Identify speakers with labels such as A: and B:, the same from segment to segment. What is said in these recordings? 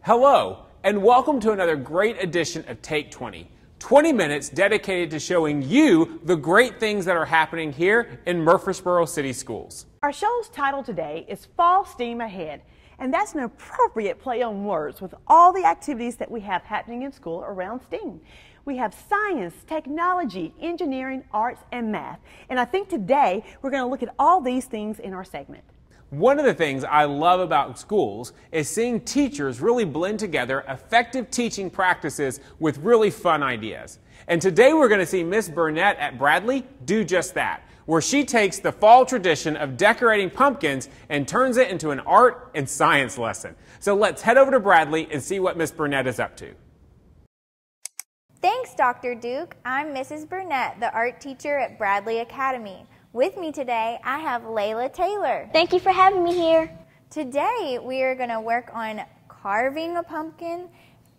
A: Hello, and welcome to another great edition of Take 20. 20 minutes dedicated to showing you the great things that are happening here in Murfreesboro City Schools.
B: Our show's title today is Fall Steam Ahead, and that's an appropriate play on words with all the activities that we have happening in school around STEAM. We have science, technology, engineering, arts, and math. And I think today we're going to look at all these things in our segment.
A: One of the things I love about schools is seeing teachers really blend together effective teaching practices with really fun ideas. And today we're going to see Miss Burnett at Bradley do just that, where she takes the fall tradition of decorating pumpkins and turns it into an art and science lesson. So let's head over to Bradley and see what Miss Burnett is up to.
C: Thanks, Dr. Duke. I'm Mrs. Burnett, the art teacher at Bradley Academy. With me today, I have Layla Taylor.
D: Thank you for having me here.
C: Today, we are going to work on carving a pumpkin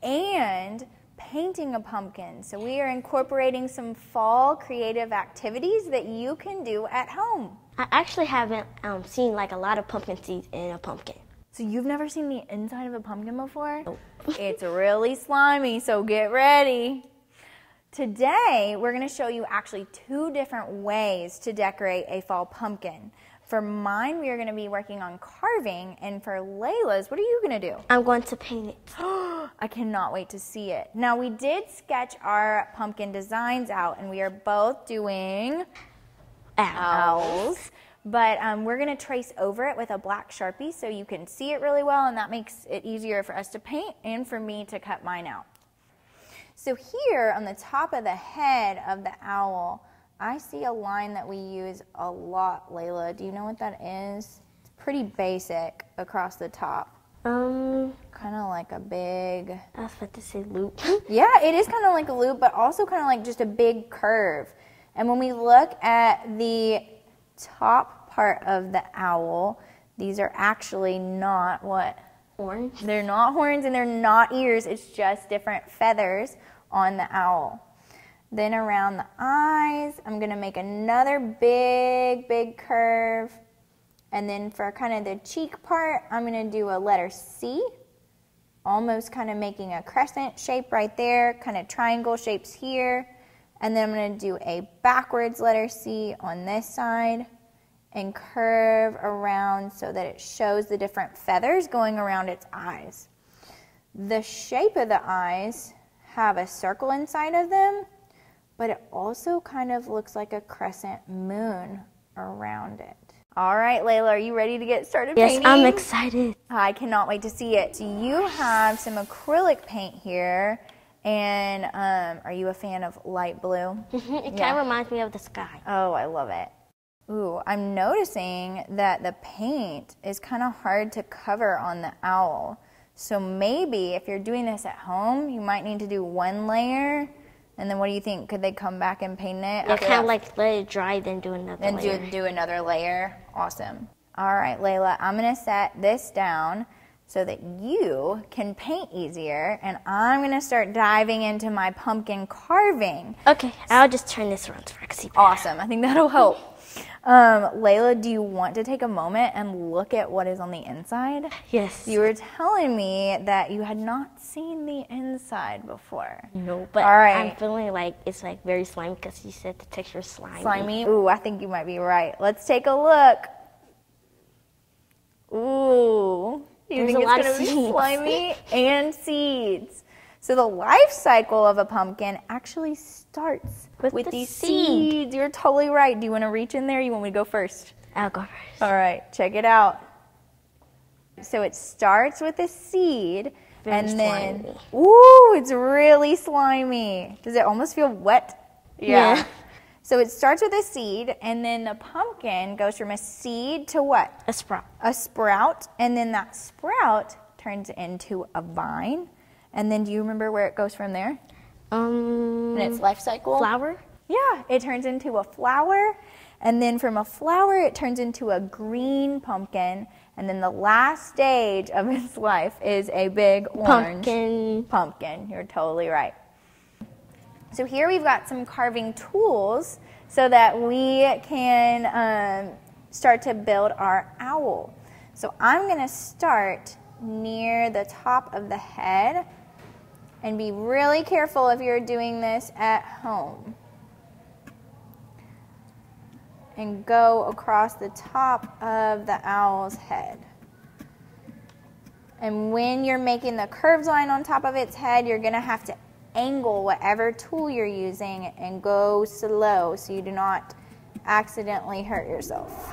C: and painting a pumpkin. So we are incorporating some fall creative activities that you can do at home.
D: I actually haven't seen like a lot of pumpkin seeds in a pumpkin.
C: So you've never seen the inside of a pumpkin before?
D: Nope.
C: It's really slimy, so get ready. Today, we're going to show you actually two different ways to decorate a fall pumpkin. For mine, we are going to be working on carving, and for Layla's, what are you going to do?
D: I'm going to paint it.
C: I cannot wait to see it. Now, we did sketch our pumpkin designs out, and we are both doing owls. But we're going to trace over it with a black Sharpie so you can see it really well, and that makes it easier for us to paint and for me to cut mine out. So here on the top of the head of the owl, I see a line that we use a lot, Layla. Do you know what that is? It's pretty basic across the top. Kind of like a big...
D: I was about to say loop.
C: Yeah, it is kind of like a loop, but also kind of like just a big curve. And when we look at the top part of the owl, these are actually not what?
D: Horns?
C: They're not horns and they're not ears. It's just different feathers on the owl. Then around the eyes, I'm going to make another big curve. And then for kind of the cheek part, I'm going to do a letter C, almost kind of making a crescent shape right there, kind of triangle shapes here. And then I'm going to do a backwards letter C on this side and curve around so that it shows the different feathers going around its eyes. The shape of the eyes have a circle inside of them, but it also kind of looks like a crescent moon around it. All right, Layla, are you ready to get started painting?
D: Yes, I'm excited.
C: I cannot wait to see it. So you have some acrylic paint here, and are you a fan of light blue?
D: It kind of reminds me of the sky.
C: Oh, I love it. Ooh, I'm noticing that the paint is kind of hard to cover on the owl. So maybe if you're doing this at home, you might need to do one layer. And then what do you think? Could they come back and paint it?
D: Yeah, kind of like let it dry, then do another layer.
C: Then do another layer. Awesome. All right, Layla, I'm going to set this down so that you can paint easier. And I'm going to start diving into my pumpkin carving.
D: Okay, I'll just turn this around so I can see better.
C: Awesome. I think that'll help. Layla, do you want to take a moment and look at what is on the inside?
D: Yes.
C: You were telling me that you had not seen the inside before.
D: No, but
C: all right.
D: I'm feeling like it's like very slimy because you said the texture is slimy.
C: Slimy? Ooh, I think you might be right. Let's take a look. Ooh. You think it's going to be slimy and seeds. So the life cycle of a pumpkin actually starts with these seeds. You're totally right. Do you want to reach in there or you want me to go first?
D: I'll go first.
C: All right, check it out. So it starts with a seed and then,
D: slimy.
C: Ooh, it's really slimy. Does it almost feel wet?
D: Yeah.
C: So it starts with a seed and then the pumpkin goes from a seed to what?
D: A sprout.
C: A sprout, and then that sprout turns into a vine. And then do you remember where it goes from there? in its life cycle?
D: Flower?
C: Yeah, it turns into a flower, and then from a flower it turns into a green pumpkin, and then the last stage of its life is a big orange pumpkin. You're totally right. So here we've got some carving tools so that we can start to build our owl. So I'm going to start near the top of the head, and be really careful if you're doing this at home. And go across the top of the owl's head. And when you're making the curved line on top of its head, you're going to have to angle whatever tool you're using and go slow so you do not accidentally hurt yourself.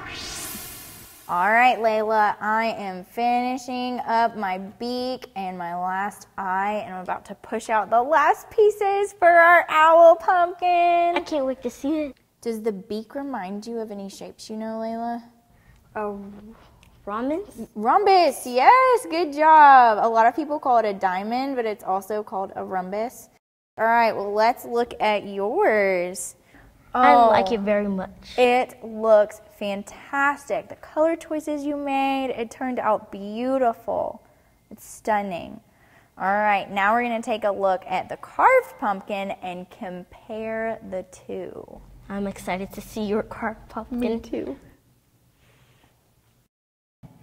C: All right, Layla, I am finishing up my beak and my last eye, and I'm about to push out the last pieces for our owl pumpkin.
D: I can't wait to see it.
C: Does the beak remind you of any shapes you know, Layla?
D: Rhombus?
C: Rhombus, yes, good job. A lot of people call it a diamond, but it's also called a rhombus. All right, well, let's look at yours.
D: I like it very much.
C: It looks fantastic. The color choices you made, it turned out beautiful. It's stunning. All right, now we're going to take a look at the carved pumpkin and compare the two.
D: I'm excited to see your carved pumpkin.
C: Me too.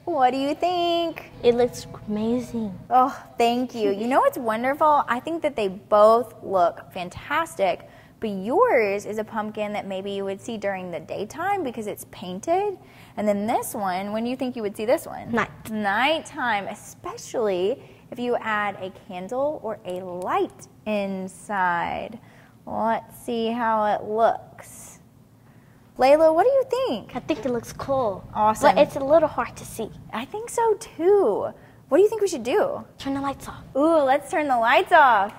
C: What do you think?
D: It looks amazing.
C: Oh, thank you. You know what's wonderful? I think that they both look fantastic, but yours is a pumpkin that maybe you would see during the daytime because it's painted. And then this one, when do you think you would see this one?
D: Night.
C: Nighttime, especially if you add a candle or a light inside. Let's see how it looks. Layla, what do you think?
D: I think it looks cool.
C: Awesome.
D: But it's a little hard to see.
C: I think so too. What do you think we should do?
D: Turn the lights off.
C: Ooh, let's turn the lights off.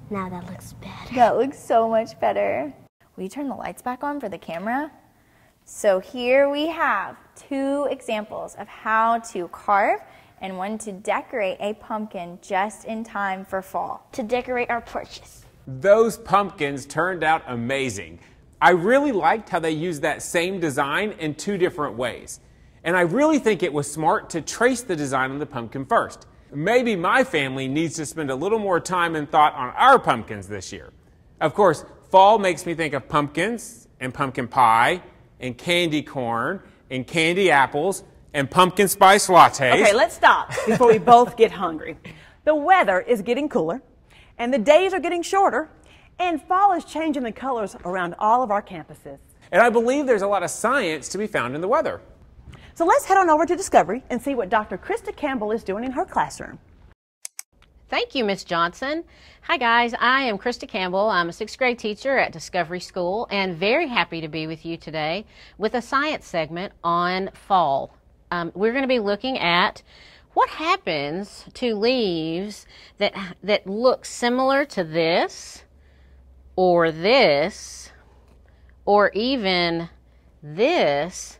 D: Now that looks better.
C: That looks so much better. Will you turn the lights back on for the camera? So here we have two examples of how to carve and one to decorate a pumpkin just in time for fall.
D: To decorate our porches.
A: Those pumpkins turned out amazing. I really liked how they used that same design in two different ways. And I really think it was smart to trace the design on the pumpkin first. Maybe my family needs to spend a little more time and thought on our pumpkins this year. Of course, fall makes me think of pumpkins and pumpkin pie and candy corn and candy apples and pumpkin spice lattes.
B: Okay, let's stop before we both get hungry. The weather is getting cooler, and the days are getting shorter, and fall is changing the colors around all of our campuses.
A: And I believe there's a lot of science to be found in the weather.
B: So let's head on over to Discovery and see what Dr. Krista Campbell is doing in her classroom.
E: Thank you, Ms. Johnson. Hi, guys. I am Krista Campbell. I'm a 6th grade teacher at Discovery School and very happy to be with you today with a science segment on fall. We're going to be looking at what happens to leaves that look similar to this, or even this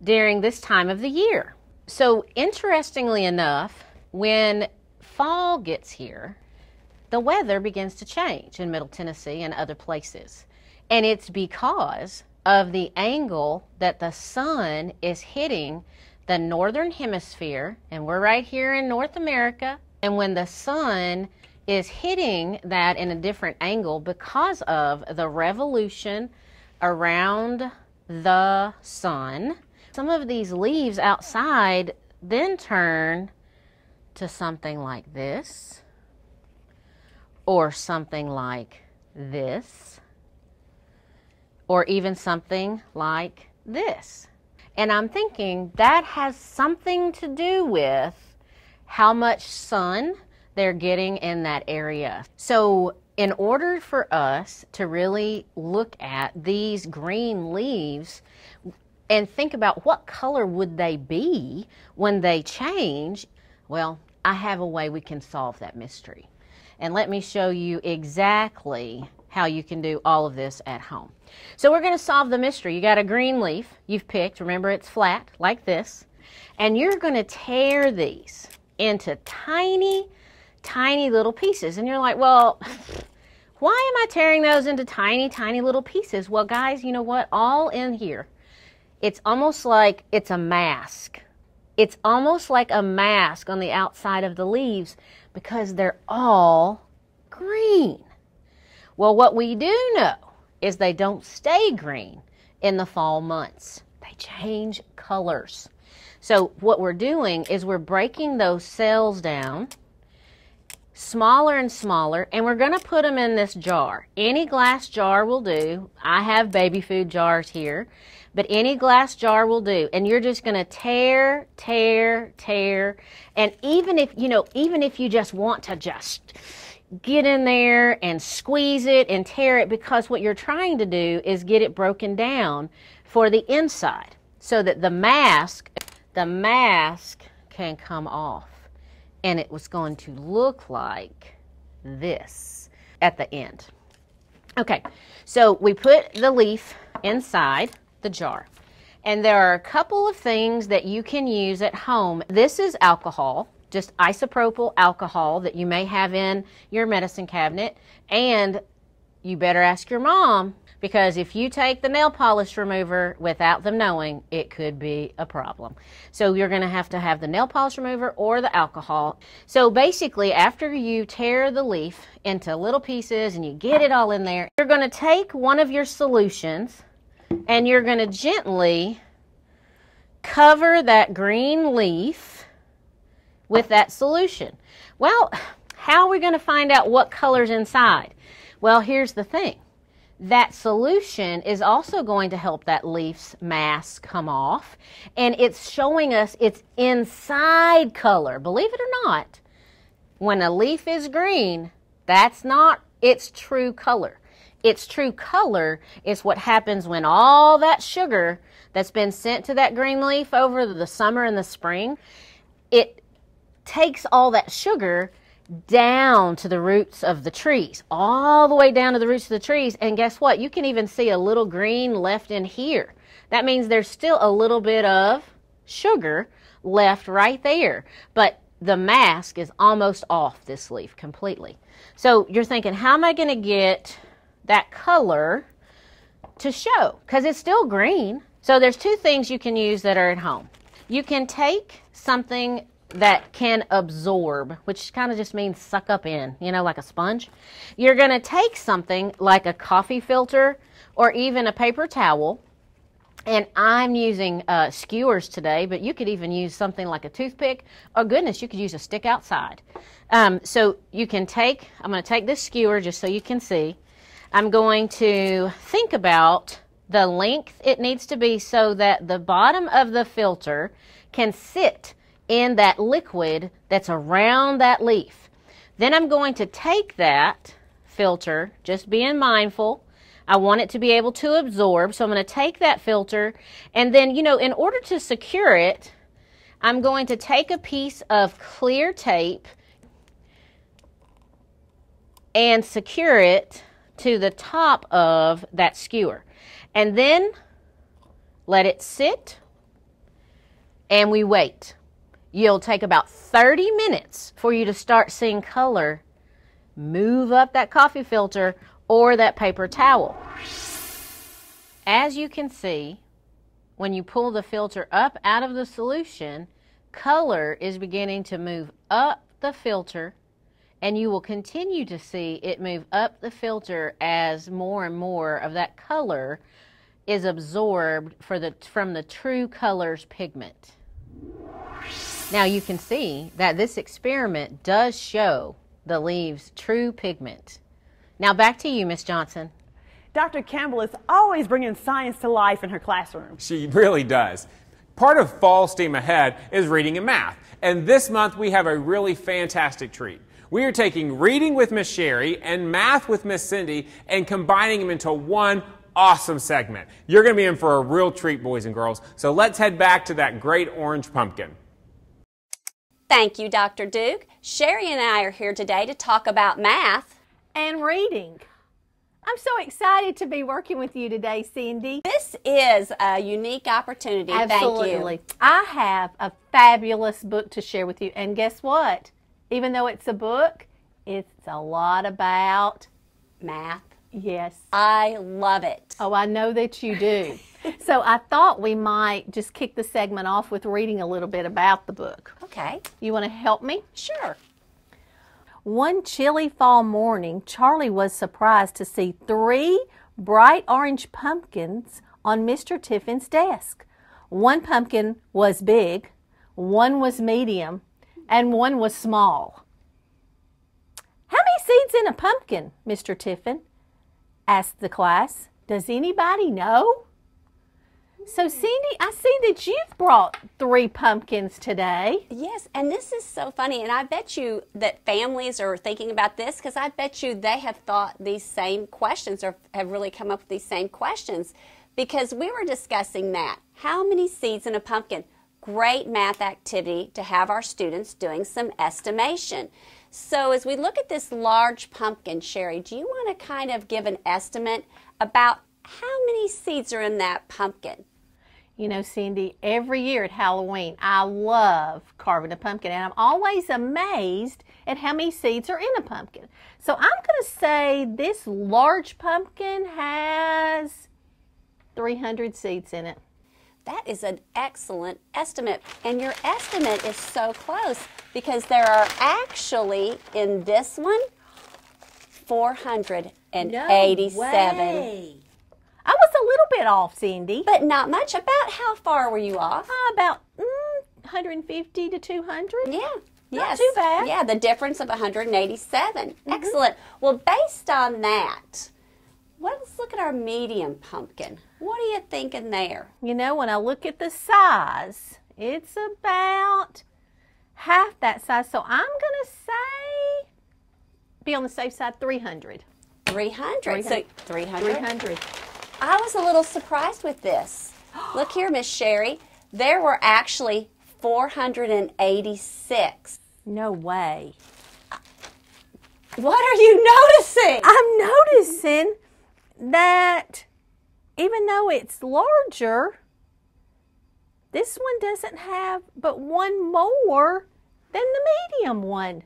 E: during this time of the year. So interestingly enough, when fall gets here, the weather begins to change in Middle Tennessee and other places. And it's because of the angle that the sun is hitting the northern hemisphere, and we're right here in North America. And when the sun is hitting that in a different angle because of the revolution around the sun, some of these leaves outside then turn to something like this, or something like this, or even something like this. And I'm thinking that has something to do with how much sun they're getting in that area. So in order for us to really look at these green leaves and think about what color would they be when they change, well, I have a way we can solve that mystery. And let me show you exactly how you can do all of this at home. So we're going to solve the mystery. You got a green leaf you've picked. Remember, it's flat like this. And you're going to tear these into tiny, tiny little pieces. And you're like, well, why am I tearing those into tiny, tiny little pieces? Well, guys, you know what? All in here, it's almost like it's a mask. It's almost like a mask on the outside of the leaves because they're all green. Well, what we do know is they don't stay green in the fall months. They change colors. So what we're doing is we're breaking those cells down smaller and smaller, and we're going to put them in this jar. Any glass jar will do. I have baby food jars here, but any glass jar will do. And you're just going to tear, tear, tear. And even if you just want to just get in there and squeeze it and tear it, because what you're trying to do is get it broken down for the inside so that the mask can come off. And it was going to look like this at the end. Okay, so we put the leaf inside the jar. And there are a couple of things that you can use at home. This is alcohol, just isopropyl alcohol that you may have in your medicine cabinet. And you better ask your mom, because if you take the nail polish remover without them knowing, it could be a problem. So you're going to have the nail polish remover or the alcohol. So basically, after you tear the leaf into little pieces and you get it all in there, you're going to take one of your solutions and you're going to gently cover that green leaf with that solution. Well, how are we going to find out what color's inside? Well, here's the thing. That solution is also going to help that leaf's mask come off, and it's showing us its inside color. Believe it or not, when a leaf is green, that's not its true color. Its true color is what happens when all that sugar that's been sent to that green leaf over the summer and the spring, it takes all that sugar down to the roots of the trees, all the way down to the roots of the trees. And guess what? You can even see a little green left in here. That means there's still a little bit of sugar left right there. But the mask is almost off this leaf completely. So you're thinking, how am I going to get that color to show? Because it's still green. So there's two things you can use that are at home. You can take something that can absorb, which kind of just means suck up in, like a sponge. You're going to take something like a coffee filter or even a paper towel, and I'm using skewers today, but you could even use something like a toothpick, or goodness, you could use a stick outside. So you can I'm going to take this skewer just so you can see. I'm going to think about the length it needs to be so that the bottom of the filter can sit in that liquid that's around that leaf. Then I'm going to take that filter, just being mindful, I want it to be able to absorb, so I'm going to take that filter, and then, in order to secure it, I'm going to take a piece of clear tape and secure it to the top of that skewer. And then let it sit, and we wait. You'll take about 30 minutes for you to start seeing color move up that coffee filter or that paper towel. As you can see, when you pull the filter up out of the solution, color is beginning to move up the filter, and you will continue to see it move up the filter as more and more of that color is absorbed from the true color's pigment. Now you can see that this experiment does show the leaves' true pigment. Now back to you, Miss Johnson.
B: Dr. Campbell is always bringing science to life in her classroom.
A: She really does. Part of Fall Steam Ahead is reading and math. And this month we have a really fantastic treat. We are taking reading with Miss Sherry and math with Miss Cindy and combining them into one awesome segment. You're going to be in for a real treat, boys and girls. So let's head back to that great orange pumpkin.
F: Thank you, Dr. Duke. Sherry and I are here today to talk about math
G: and reading. I'm so excited to be working with you today, Cindy.
F: This is a unique opportunity.
G: Absolutely.
F: Thank you.
G: I have a fabulous book to share with you, and guess what? Even though it's a book, it's a lot about
F: Math.
G: yes.
F: I love it.
G: Oh, I know that you do. So I thought we might just kick the segment off with reading a little bit about the book.
F: Okay.
G: You want to help me?
F: Sure.
G: One chilly fall morning, Charlie was surprised to see 3 bright orange pumpkins on Mr. Tiffin's desk. One pumpkin was big, one was medium, and one was small. "How many seeds in a pumpkin, Mr. Tiffin?" asked the class. "Does anybody know?" So, Cindy, I see that you've brought 3 pumpkins today.
F: Yes, and this is so funny, and I bet you that families are thinking about this because I bet you they have thought these same questions or have really come up with these same questions because we were discussing that. How many seeds in a pumpkin? Great math activity to have our students doing some estimation. So as we look at this large pumpkin, Sherry, do you want to kind of give an estimate about how many seeds are in that pumpkin?
G: You know, Cindy, every year at Halloween, I love carving a pumpkin, and I'm always amazed at how many seeds are in a pumpkin. So I'm going to say this large pumpkin has 300 seeds in it.
F: That is an excellent estimate, and your estimate is so close because there are actually, in this one, 487.
G: I was a little bit off, Cindy.
F: But not much. About how far were you off?
G: About 150 to 200.
F: Yeah.
G: Not too bad.
F: Yeah, the difference of 187. Excellent. Well, based on that, let's look at our medium pumpkin. What are you thinking there?
G: You know, when I look at the size, it's about half that size. So I'm going to say, be on the safe side, 300.
F: 300. So 300.
G: 300.
F: I was a little surprised with this. Look here, Miss Sherry. There were actually 486.
G: No way.
F: What are you noticing?
G: I'm noticing that even though it's larger, this one doesn't have but one more than the medium one.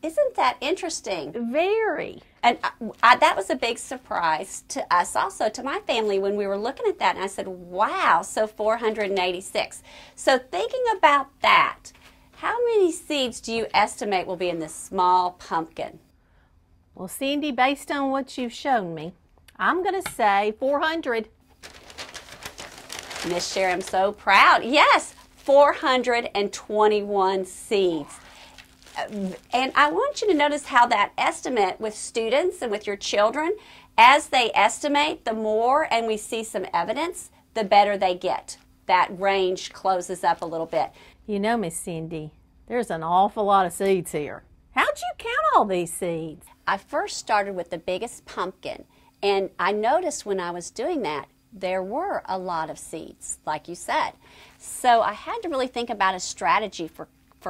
F: Isn't that interesting?
G: Very.
F: And that was a big surprise to us also, to my family, when we were looking at that. And I said, wow, so 486. So thinking about that, how many seeds do you estimate will be in this small pumpkin?
G: Well, Cindy, based on what you've shown me, I'm going to say 400.
F: Miss Sherry, I'm so proud. Yes, 421 seeds. And I want you to notice how that estimate with students and with your children, as they estimate, the more and we see some evidence, the better they get. That range closes up a little bit.
G: You know, Miss Cindy, there's an awful lot of seeds here. How'd you count all these seeds?
F: I first started with the biggest pumpkin, and I noticed when I was doing that, there were a lot of seeds, like you said. So I had to really think about a strategy for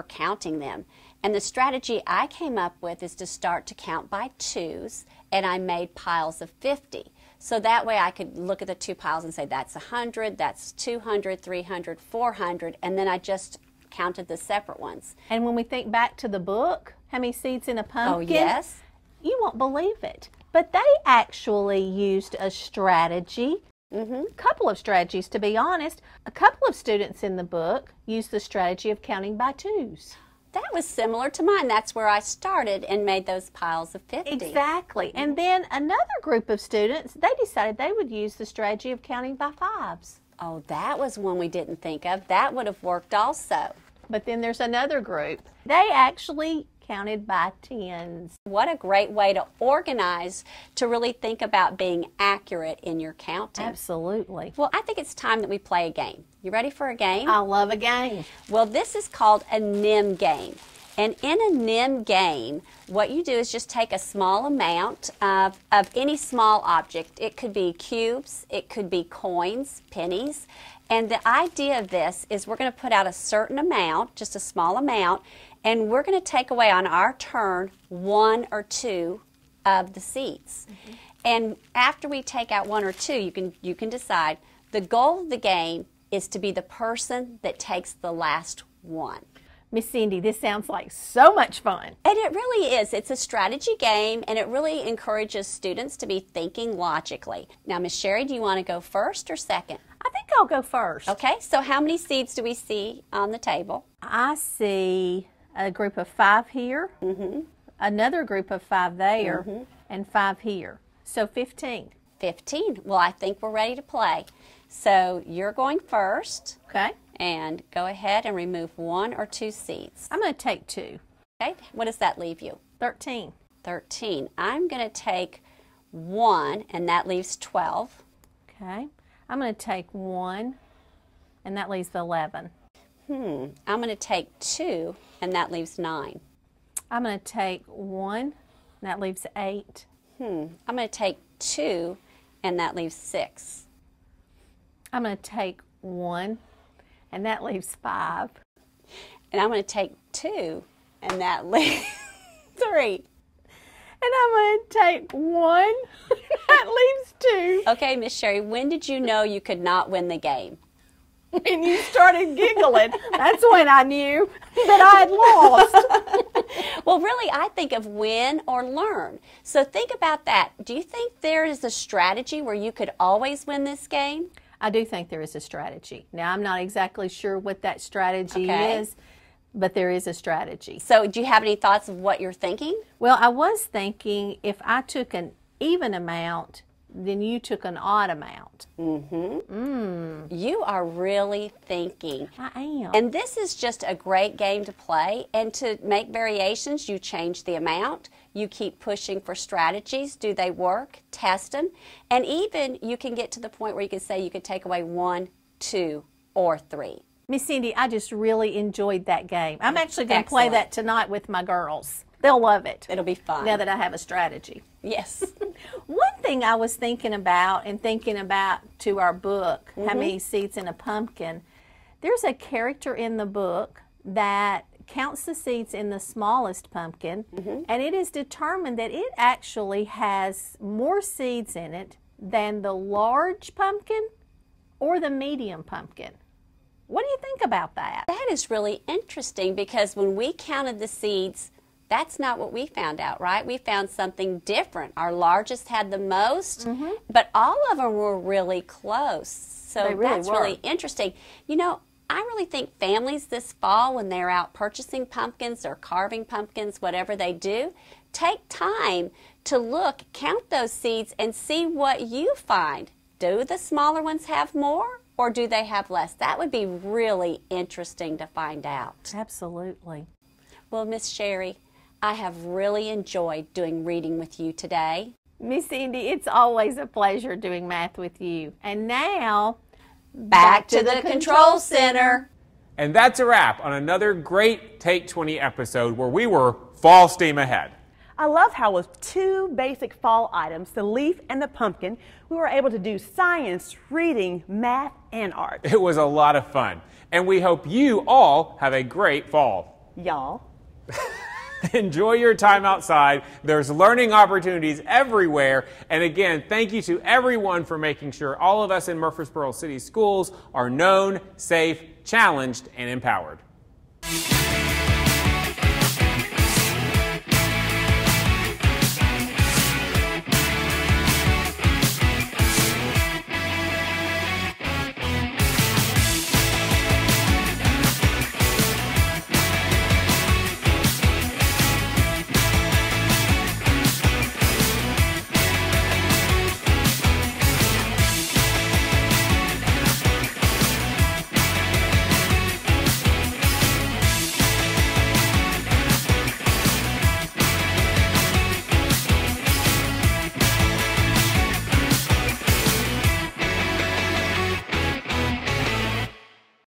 F: counting them. And the strategy I came up with is to start to count by 2s, and I made piles of 50. So that way I could look at the 2 piles and say that's 100, that's 200, 300, 400, and then I just counted the separate ones.
G: And when we think back to the book, how many seeds in a pumpkin?
F: Oh, yes.
G: You won't believe it. But they actually used a strategy. A couple of strategies, to be honest. A couple of students in the book used the strategy of counting by 2s.
F: That was similar to mine. That's where I started and made those piles of 50.
G: Exactly. And then another group of students, they decided they would use the strategy of counting by 5s.
F: Oh, that was one we didn't think of. That would have worked also.
G: But then there's another group. They actually counted by 10s.
F: What a great way to organize, to really think about being accurate in your counting.
G: Absolutely.
F: Well, I think it's time that we play a game. You ready for a game?
G: I love a game.
F: Well, this is called a Nim Game. And in a Nim Game, what you do is just take a small amount of any small object. It could be cubes, it could be coins, pennies. And the idea of this is we're going to put out a certain amount, just a small amount, and we're going to take away on our turn 1 or 2 of the seeds. And after we take out 1 or 2, you can decide. The goal of the game is to be the person that takes the last one.
G: Miss Cindy, this sounds like so much fun.
F: And it really is. It's a strategy game, and it really encourages students to be thinking logically. Now, Miss Sherry, do you want to go first or second?
G: I think I'll go first.
F: Okay, so how many seeds do we see on the table?
G: I see a group of 5 here, another group of 5 there, and 5 here. So 15.
F: 15. Well, I think we're ready to play. So you're going first.
G: Okay.
F: And go ahead and remove 1 or 2 seeds.
G: I'm going to take 2.
F: Okay, what does that leave you?
G: 13.
F: 13. I'm going to take 1, and that leaves 12.
G: Okay. I'm going to take 1, and that leaves 11.
F: I'm going to take 2, and that leaves 9.
G: I'm going to take 1, and that leaves 8.
F: I'm going to take 2, and that leaves 6.
G: I'm going to take 1, and that leaves 5.
F: And I'm going to take 2, and that leaves 3.
G: And I'm going to take 1, that leaves 2.
F: Okay, Miss Sherry, when did you know you could not win the game?
G: When you started giggling, that's when I knew that I had lost.
F: Well, really, I think of win or learn. So think about that. Do you think there is a strategy where you could always win this game?
G: I do think there is a strategy. Now, I'm not exactly sure what that strategy is, but there is a strategy.
F: So do you have any thoughts of what you're thinking?
G: Well, I was thinking if I took an even amount, then you took an odd amount.
F: You are really thinking.
G: I am.
F: And this is just a great game to play. And to make variations, you change the amount. You keep pushing for strategies. Do they work? Test them. And even you can get to the point where you can say you could take away 1, 2, or 3.
G: Miss Cindy, I just really enjoyed that game. I'm actually going to play that tonight with my girls. They'll love it.
F: It'll be fun.
G: Now that I have a strategy.
F: Yes.
G: One thing I was thinking about to our book, How Many Seeds in a Pumpkin, there's a character in the book that counts the seeds in the smallest pumpkin, and it is determined that it actually has more seeds in it than the large pumpkin or the medium pumpkin. What do you think about that?
F: That is really interesting because when we counted the seeds, that's not what we found out, right? We found something different. Our largest had the most, but all of them were really close. So that's really interesting. You know, I really think families this fall, when they're out purchasing pumpkins or carving pumpkins, whatever they do, take time to look, count those seeds, and see what you find. Do the smaller ones have more, or do they have less? That would be really interesting to find out.
G: Absolutely.
F: Well, Miss Sherry, I have really enjoyed doing reading with you today.
G: Miss Cindy, it's always a pleasure doing math with you. And now,
F: back to the control center.
A: And that's a wrap on another great Take 20 episode where we were full steam ahead.
B: I love how with 2 basic fall items, the leaf and the pumpkin, we were able to do science, reading, math, and art.
A: It was a lot of fun, and we hope you all have a great fall.
B: Y'all.
A: Enjoy your time outside. There's learning opportunities everywhere. And again, thank you to everyone for making sure all of us in Murfreesboro City Schools are known, safe, challenged, and empowered.